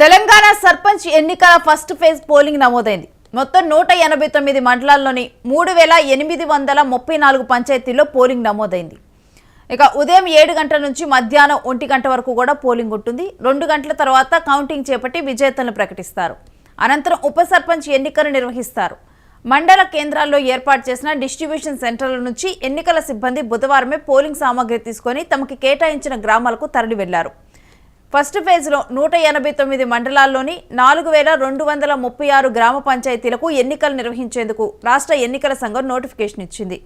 తెలంగాణ సర్పంచ్ ఎన్నికల first phase polling నమోదైంది. మొత్తం 189 మండలాల్లోని 3834 పంచాయతీల్లో పోలింగ్ నమోదైంది. ఇక ఉదయం 7 గంటల నుంచి మధ్యాహ్నం 1 గంట వరకు కూడా పోలింగ్ ఉంటుంది. 2 గంటల తర్వాత కౌంటింగ్ చేపట్టి విజేతలను ప్రకటిస్తారు. అనంతరం ఉప సర్పంచ్ ఎన్నికలు నిర్వహిస్తారు. మండల కేంద్రాల్లో ఏర్పాటు చేసిన డిస్ట్రిబ్యూషన్ సెంటర్ల నుంచి ఎన్నికల సిబ్బంది బుధవారమే పోలింగ్ సామాగ్రి తీసుకొని తమకి కేటాయించిన గ్రామాలకు తరలి వెళ్లారు. ఫస్ట్ ఫేజ్లో 189 మండలాల్లోని 4236 గ్రామ పంచాయతీలకు ఎన్నికలు నిర్వహించేందుకు రాష్ట్ర ఎన్నికల సంఘం నోటిఫికేషన్ ఇచ్చింది.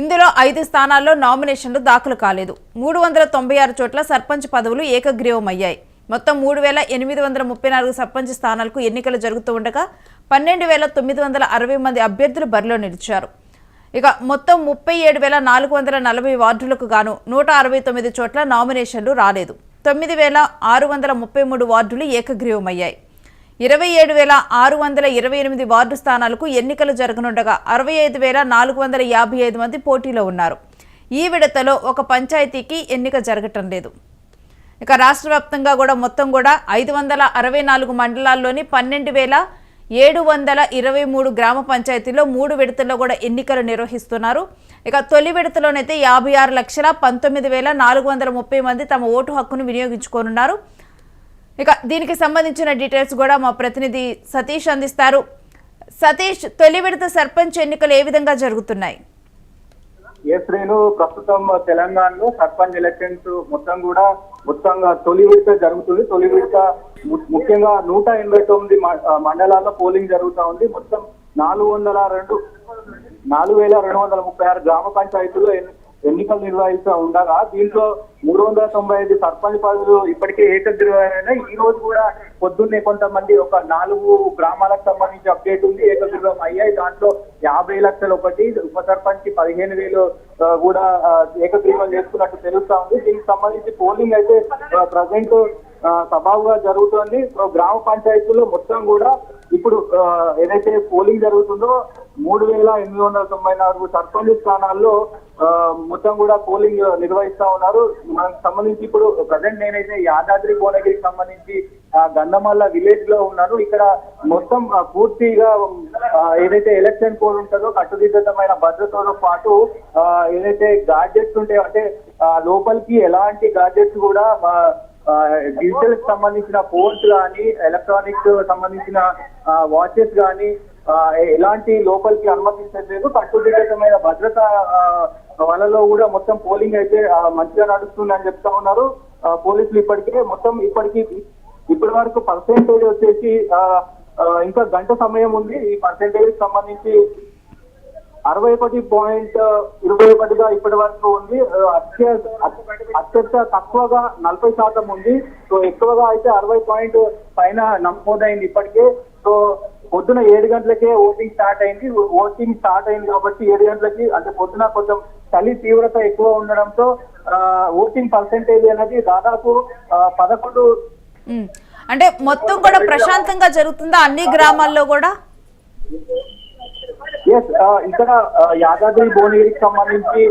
ఇందులో 5 స్థానాల్లో నామినేషన్లు దాఖలు కాలేదు. 396 చోట్ల సర్పంచ్ పదవులు ఏకగ్రీవమయ్యాయి. మొత్తం 3834 సర్పంచ్ స్థానాలకు ఎన్నికలు జరుగుతూ ఉండగా 12960 మంది అభ్యర్థులు బరిలో నిలిచారు. ఇక మొత్తం 37440 వార్డులకు గాను 169 చోట్ల నామినేషన్లు రాలేదు. 9633 వార్డులు ఏకగ్రీవమయ్యాయి. 27628 వార్డు స్థానాలకు ఎన్నికలు జరగనుండగా 65455 మంది పోటీలో ఉన్నారు. ఈ విడతలో ఒక పంచాయతీకి ఎన్నిక జరగటం లేదు. ఇక రాష్ట్ర వ్యాప్తంగా కూడా మొత్తం కూడా 564 మండలాల్లోని 12723 గ్రామ పంచాయతీల్లో 3 విడతల్లో కూడా ఎన్నికలు నిర్వహిస్తున్నారు. ఇక తొలి విడతలోనైతే 56,19,430 మంది తమ ఓటు హక్కును వినియోగించుకోనున్నారు. ఇక దీనికి సంబంధించిన డీటెయిల్స్ కూడా మా ప్రతినిధి సతీష్ అందిస్తారు. సతీష్, తొలి విడత సర్పంచ్ ఎన్నికలు ఏ విధంగా జరుగుతున్నాయి? ప్రస్తుతం తెలంగాణలో సర్పంచ్ ఎలక్షన్స్ మొత్తంగా తొలి విడత జరుగుతుంది. తొలి విడత ముఖ్యంగా 189 మండలాల్లో పోలింగ్ జరుగుతూ ఉంది. మొత్తం 4236 గ్రామ పంచాయతీలు ఎన్నికలు నిర్వహిస్తూ ఉండగా దీంట్లో 395 సర్పంచ్ పదవులు ఇప్పటికే ఏకగ్రీవమైనాయి. ఈ రోజు కూడా పొద్దున్నే కొంతమంది ఒక 4 గ్రామాలకు సంబంధించి అప్డేట్ ఉంది, ఏకగ్రీవం అయ్యాయి. దాంట్లో 50 లక్షలు ఒకటి, ఉప సర్పంచ్ కి 15,000 కూడా ఏకగ్రీవం చేసుకున్నట్టు తెలుస్తా ఉంది. దీనికి సంబంధించి పోలింగ్ అయితే ప్రజెంట్ సభాగా జరుగుతోంది. గ్రామ పంచాయతీల్లో మొత్తం కూడా ఇప్పుడు ఏదైతే పోలింగ్ జరుగుతుందో 3894 సర్పంచ్ స్థానాల్లో మొత్తం కూడా పోలింగ్ నిర్వహిస్తా ఉన్నారు. మనకు సంబంధించి ఇప్పుడు ప్రజెంట్ నేనైతే యాదాద్రి భువనగిరికి సంబంధించి గంధమల్ల విలేజ్ లో ఉన్నాను. ఇక్కడ మొత్తం పూర్తిగా ఏదైతే ఎలక్షన్ కోడ్ ఉంటుందో కట్టుదిట్టమైన భద్రతతో పాటు ఏదైతే గాడ్జెట్స్ ఉంటాయో అంటే లోపలికి ఎలాంటి గాడ్జెట్స్ కూడా డిజిటల్ కి సంబంధించిన ఫోన్స్ కానీ ఎలక్ట్రానిక్స్ సంబంధించిన వాచెస్ కానీ ఎలాంటి లోపలికి అనుమతించలేదు. కట్టుదిట్టమైన భద్రత వలలో కూడా మొత్తం పోలింగ్ అయితే మంచిగా నడుస్తుందని చెప్తా ఉన్నారు పోలీసులు. ఇప్పటి వరకు పర్సెంటేజ్ వచ్చేసి ఇంకా గంట సమయం ఉంది. ఈ పర్సెంటేజ్ సంబంధించి 61.21గా ఇప్పటి వరకు ఉంది. అత్యంత తక్కువగా 40% ఉంది. సో ఎక్కువగా అయితే 60 పైన నమోదైంది ఇప్పటికే. సో పొద్దున 7 గంటలకే ఓటింగ్ స్టార్ట్ అయింది కాబట్టి 7 గంటలకి అంటే పొద్దున కొంచెం చలి తీవ్రత ఎక్కువ ఉండడంతో ఓటింగ్ పర్సెంటేజ్ అనేది దాదాపు 11. అంటే మొత్తం కూడా ప్రశాంతంగా జరుగుతుందా అన్ని గ్రామాల్లో కూడా? ఇక్కడ యాదాద్రి భువనగిరికి సంబంధించి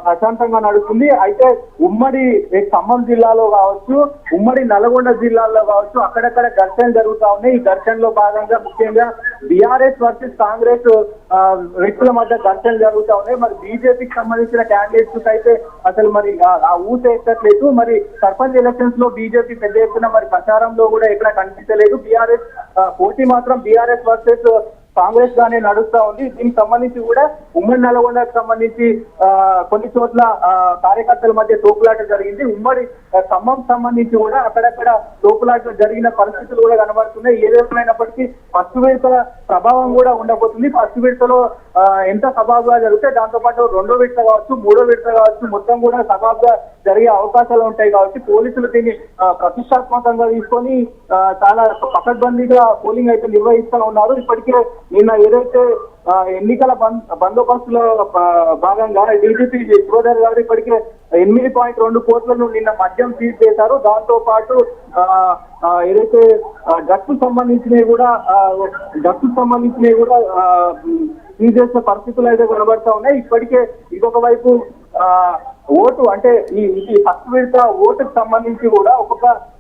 ప్రశాంతంగా నడుస్తుంది. అయితే ఉమ్మడి ఖమ్మం జిల్లాలో కావచ్చు, ఉమ్మడి నల్గొండ జిల్లాలో కావచ్చు అక్కడక్కడ ఘర్షణలు జరుగుతా ఉన్నాయి. ఈ ఘర్షణలో భాగంగా ముఖ్యంగా బీఆర్ఎస్ వర్సెస్ కాంగ్రెస్ వ్యక్తుల మధ్య ఘర్షణలు జరుగుతా ఉన్నాయి. మరి బీజేపీకి సంబంధించిన క్యాండిడేట్స్ అయితే అసలు మరి ఆ ఊస ఎక్కట్లేదు. మరి సర్పంచ్ ఎలక్షన్స్ లో బీజేపీ పెద్ద ఎత్తున మరి ప్రచారంలో కూడా ఎక్కడ కనిపించలేదు. బీఆర్ఎస్ పోటీ మాత్రం బీఆర్ఎస్ వర్సెస్ కాంగ్రెస్ గానే నడుస్తా ఉంది. దీనికి సంబంధించి కూడా ఉమ్మడి నల్గొండకు సంబంధించి కొన్ని చోట్ల కార్యకర్తల మధ్య తోపులాట జరిగింది. ఉమ్మడి ఖమ్మం సంబంధించి కూడా అక్కడక్కడ తోపులాట జరిగిన పరిస్థితులు కూడా కనబడుతున్నాయి. ఏదేమైనప్పటికీ ఫస్ట్ విడత ప్రభావం కూడా ఉండబోతుంది. ఫస్ట్ విడతలో ఎంత సభాగా జరిగితే దాంతో పాటు 2వ విడత కావచ్చు, 3వ విడత కావచ్చు మొత్తం కూడా సభాగా జరిగే అవకాశాలు ఉంటాయి కాబట్టి పోలీసులు దీన్ని ప్రతిష్టాత్మకంగా తీసుకొని చాలా పకడ్బందీగా పోలింగ్ అయితే నిర్వహిస్తా ఉన్నారు. ఇప్పటికే నిన్న ఏదైతే ఎన్నికల బందోబస్తులో భాగంగా డీజీపీ శివధర్ గారు ఇప్పటికే 8.2 కోట్లను నిన్న మద్యం సీజ్ చేశారు. దాంతో పాటు ఏదైతే డ్రగ్స్ సంబంధించినవి కూడా తీసేసిన పరిస్థితులు అయితే కనబడతా ఉన్నాయి. ఇప్పటికే ఇంకొక వైపు ఓటు అంటే ఈ ఫస్ట్ విడత ఓటుకు సంబంధించి కూడా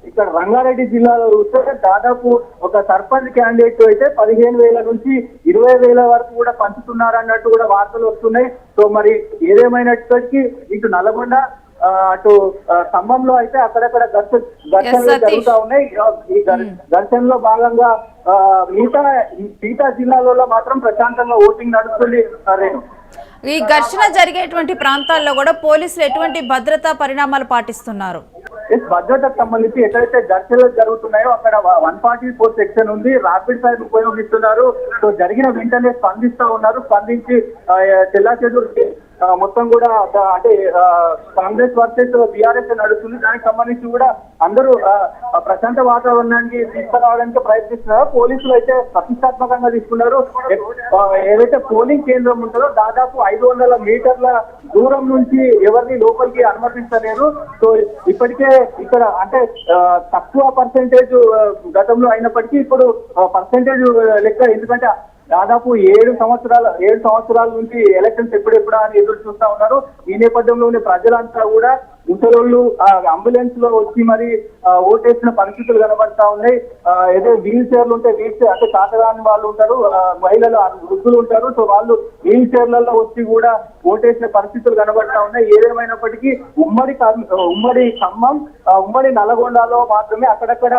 ఇక్కడ రంగారెడ్డి జిల్లాలో చూస్తే దాదాపు ఒక సర్పంచ్ క్యాండిడేట్ అయితే 15,000 నుంచి 20,000 వరకు కూడా పంచుతున్నారు అన్నట్టు కూడా వార్తలు వస్తున్నాయి. సో మరి ఏదేమైనప్పటికీ ఇటు నల్గొండ అటు ఖమ్మంలో అయితే అక్కడక్కడ ఘర్షణలు జరుగుతా ఉన్నాయి. ఈ ఘర్షణలో భాగంగా మిగతా జిల్లాలలో మాత్రం ప్రశాంతంగా ఓటింగ్ నడుస్తుంది. ఈ ఘర్షణ జరిగేటువంటి ప్రాంతాల్లో కూడా పోలీసులు ఎటువంటి భద్రతా పరిణామాలు పాటిస్తున్నారు? భద్రతకు సంబంధించి ఎక్కడైతే ఘర్షణలు జరుగుతున్నాయో అక్కడ 144 సెక్షన్ ఉంది, ర్యాపిడ్ ఫైర్ ఉపయోగిస్తున్నారు. సో జరిగిన వెంటనే స్పందిస్తా ఉన్నారు. స్పందించి చెల్లాచెదురు మొత్తం కూడా అంటే కాంగ్రెస్ వర్సెస్ బీఆర్ఎస్ నడుస్తుంది. దానికి సంబంధించి కూడా అందరూ ప్రశాంత వాతావరణానికి తీసుకురావడానికి ప్రయత్నిస్తున్నారు. పోలీసులు అయితే ప్రతిష్టాత్మకంగా తీసుకున్నారు. ఏదైతే పోలింగ్ కేంద్రం ఉంటుందో దాదాపు 500 మీటర్ల దూరం నుంచి ఎవరిని లోపలికి అనుమతించలేరు. సో ఇప్పటికే ఇక్కడ అంటే తక్కువ పర్సెంటేజ్ గతంలో అయినప్పటికీ ఇప్పుడు పర్సెంటేజ్ లెక్క, ఎందుకంటే దాదాపు 7 సంవత్సరాల నుంచి ఎలక్షన్స్ ఎప్పుడెప్పుడా అని ఎదురు చూస్తా ఉన్నారు. ఈ నేపథ్యంలోనే ప్రజలంతా కూడా ముసలోళ్ళు అంబులెన్స్ లో వచ్చి మరి ఓటేసిన పరిస్థితులు కనబడతా ఉన్నాయి. ఏదో వీల్ చైర్లు ఉంటే అంటే చాతగాని వాళ్ళు ఉంటారు, మహిళలు వృద్ధులు ఉంటారు. సో వాళ్ళు వీల్ చైర్లలో వచ్చి కూడా ఓటేసిన పరిస్థితులు కనబడతా ఉన్నాయి. ఏదేమైనప్పటికీ ఉమ్మడి ఖమ్మం, ఉమ్మడి నల్గొండలో మాత్రమే అక్కడక్కడ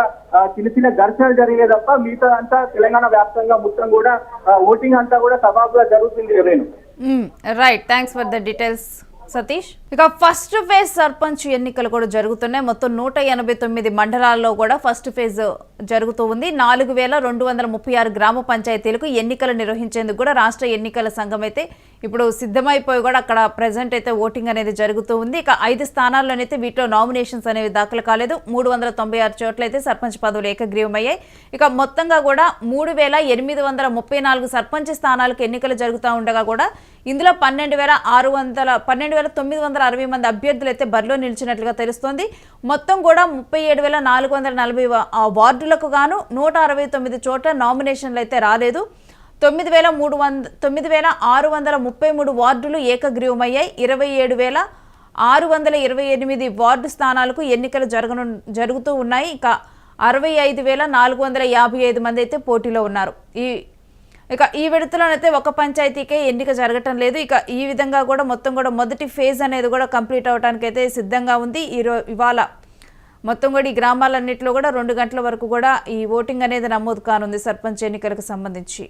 చిన్న ఘర్షణలు జరిగే తప్ప మిగతా అంతా తెలంగాణ వ్యాప్తంగా మొత్తం కూడా ఓటింగ్ అంతా కూడా సభాగా జరుగుతుంది. Right, thanks for the details Satish. ఇక ఫస్ట్ ఫేజ్ సర్పంచ్ ఎన్నికలు కూడా జరుగుతున్నాయి. మొత్తం 189 మండలాల్లో కూడా ఫస్ట్ ఫేజ్ జరుగుతూ ఉంది. 4,236 గ్రామ పంచాయతీలకు ఎన్నికలు నిర్వహించేందుకు కూడా రాష్ట్ర ఎన్నికల సంఘం అయితే ఇప్పుడు సిద్ధమైపోయి కూడా అక్కడ ప్రెజెంట్ అయితే ఓటింగ్ అనేది జరుగుతూ ఉంది. ఇక 5 స్థానాల్లోనైతే వీటిలో నామినేషన్స్ అనేవి దాఖలు కాలేదు. 396 చోట్ల అయితే సర్పంచ్ పదవులు ఏకగ్రీవమయ్యాయి. ఇక మొత్తంగా కూడా 3,834 సర్పంచ్ స్థానాలకు ఎన్నికలు జరుగుతూ ఉండగా కూడా ఇందులో 12,960 మంది అభ్యర్థులు అయితే బరిలో నిలిచినట్లుగా తెలుస్తోంది. మొత్తం కూడా 37,440 వార్డులకు గాను 169 చోట్ల నామినేషన్లు అయితే రాలేదు. 9,633 వార్డులు ఏకగ్రీవమయ్యాయి. 27,628 వార్డు స్థానాలకు ఎన్నికలు జరుగుతూ ఉన్నాయి. ఇక 65,455 మంది అయితే పోటీలో ఉన్నారు. ఈ విడతలోనైతే ఒక పంచాయతీకే ఎన్నిక జరగటం లేదు. ఇక ఈ విధంగా కూడా మొత్తం కూడా మొదటి ఫేజ్ అనేది కూడా కంప్లీట్ అవడానికి అయితే సిద్ధంగా ఉంది. ఇవాళ మొత్తం కూడా ఈ గ్రామాలన్నింటిలో కూడా 2 గంటల వరకు కూడా ఈ ఓటింగ్ అనేది నమోదు కానుంది సర్పంచ్ ఎన్నికలకు సంబంధించి.